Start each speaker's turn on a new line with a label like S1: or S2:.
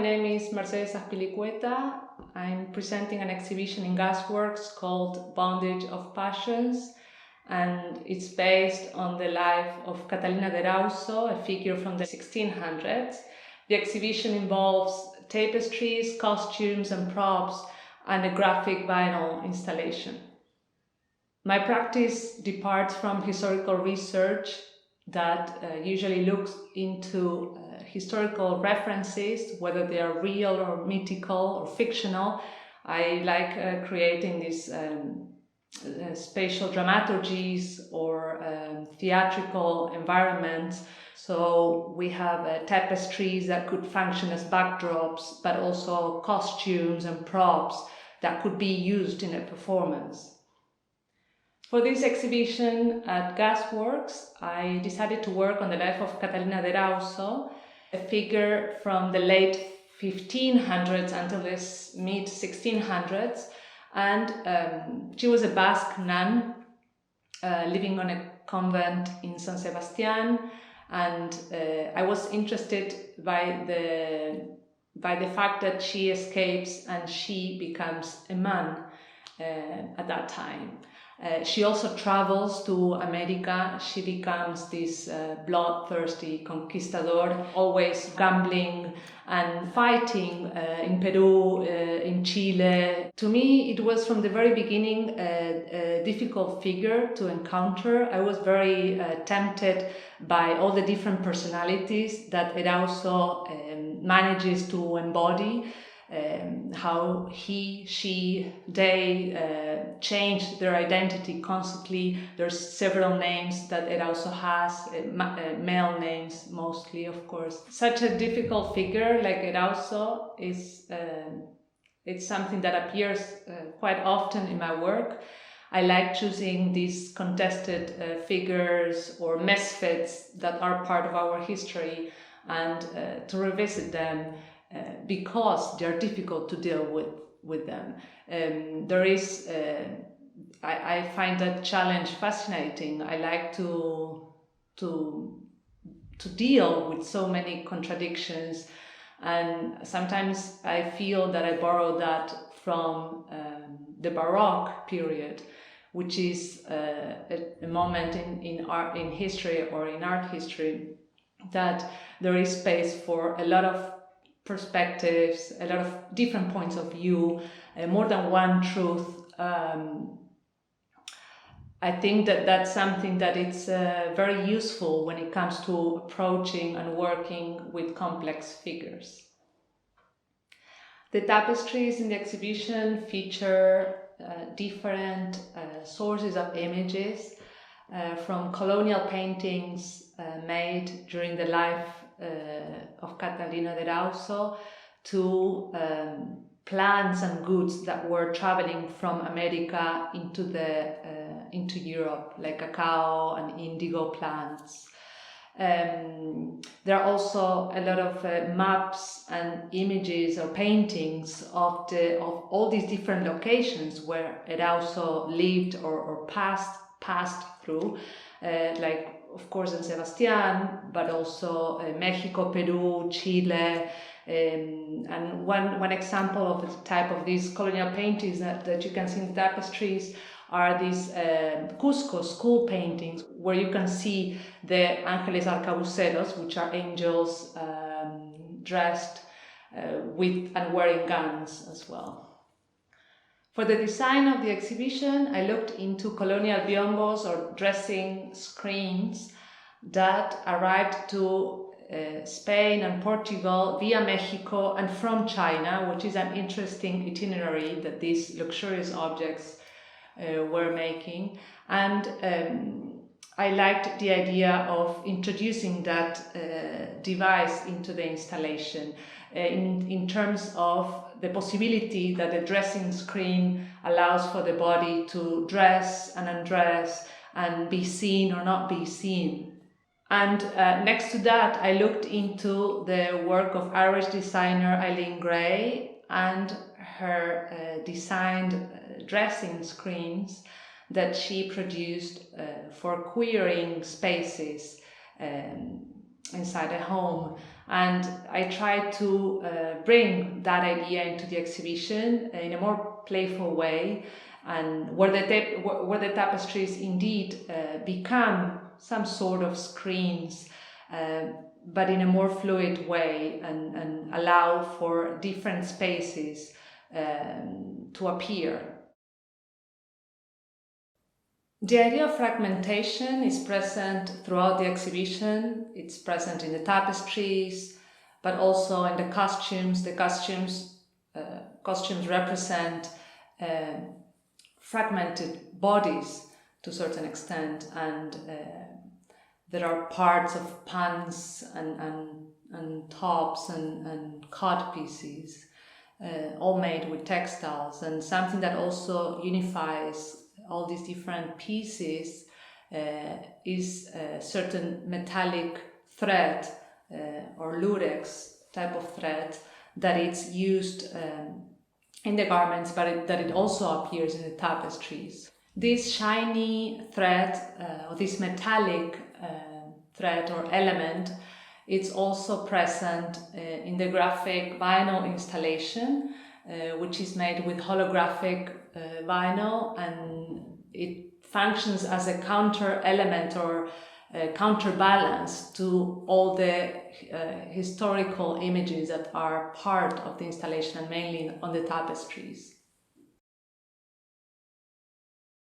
S1: name is Mercedes Azpilicueta. I'm presenting an exhibition in Gasworks called Bondage of Passions, and it's based on the life of Catalina de Erauso, a figure from the 1600s. The exhibition involves tapestries, costumes and props, and a graphic vinyl installation. My practice departs from historical research that usually looks into historical references, whether they are real or mythical or fictional. I like creating these spatial dramaturgies or theatrical environments. So we have tapestries that could function as backdrops, but also costumes and props that could be used in a performance. For this exhibition at Gasworks, I decided to work on the life of Catalina de Erauso, a figure from the late 1500s until the mid 1600s, and she was a Basque nun living on a convent in San Sebastian, and I was interested by the fact that she escapes and she becomes a man at that time. She also travels to America. She becomes this bloodthirsty conquistador, always gambling and fighting in Peru, in Chile. To me, it was from the very beginning a difficult figure to encounter. I was very tempted by all the different personalities that Erauso manages to embody. How he, she, they change their identity constantly. There's several names that it also has, male names mostly, of course. Such a difficult figure like Erauso is it's something that appears quite often in my work. I like choosing these contested figures or misfits that are part of our history and to revisit them. Because they are difficult to deal with them. I find that challenge fascinating. I like to deal with so many contradictions, and sometimes I feel that I borrow that from the Baroque period, which is a moment in history or in art history that there is space for a lot of perspectives, a lot of different points of view, more than one truth. I think that that's something that it's very useful when it comes to approaching and working with complex figures. The tapestries in the exhibition feature different sources of images from colonial paintings made during the life of Catalina de Erauso to plants and goods that were traveling from America into Europe, like cacao and indigo plants. There are also a lot of maps and images or paintings of all these different locations where Erauso lived or passed through, like of course in Sebastian, but also Mexico, Peru, Chile, and one example of the type of these colonial paintings that you can see in the tapestries are these Cusco school paintings, where you can see the ángeles arcabuceros, which are angels dressed with and wearing guns as well. For the design of the exhibition, I looked into colonial biombos or dressing screens that arrived to Spain and Portugal via Mexico and from China, which is an interesting itinerary that these luxurious objects were making. And I liked the idea of introducing that device into the installation in terms of the possibility that the dressing screen allows for the body to dress and undress and be seen or not be seen. And next to that, I looked into the work of Irish designer Eileen Gray and her designed dressing screens that she produced for queering spaces inside a home. And I tried to bring that idea into the exhibition in a more playful way, and where the tapestries indeed become some sort of screens, but in a more fluid way, and allow for different spaces to appear. The idea of fragmentation is present throughout the exhibition. It's present in the tapestries, but also in the costumes. The costumes represent fragmented bodies to a certain extent, and there are parts of pants and tops and cod pieces, all made with textiles. And something that also unifies all these different pieces is a certain metallic thread or lurex type of thread that it's used in the garments, but that it also appears in the tapestries. This shiny thread, or this metallic thread or element, it's also present in the graphic vinyl installation, which is made with holographic vinyl, and it functions as a counter element or counterbalance to all the historical images that are part of the installation, and mainly on the tapestries.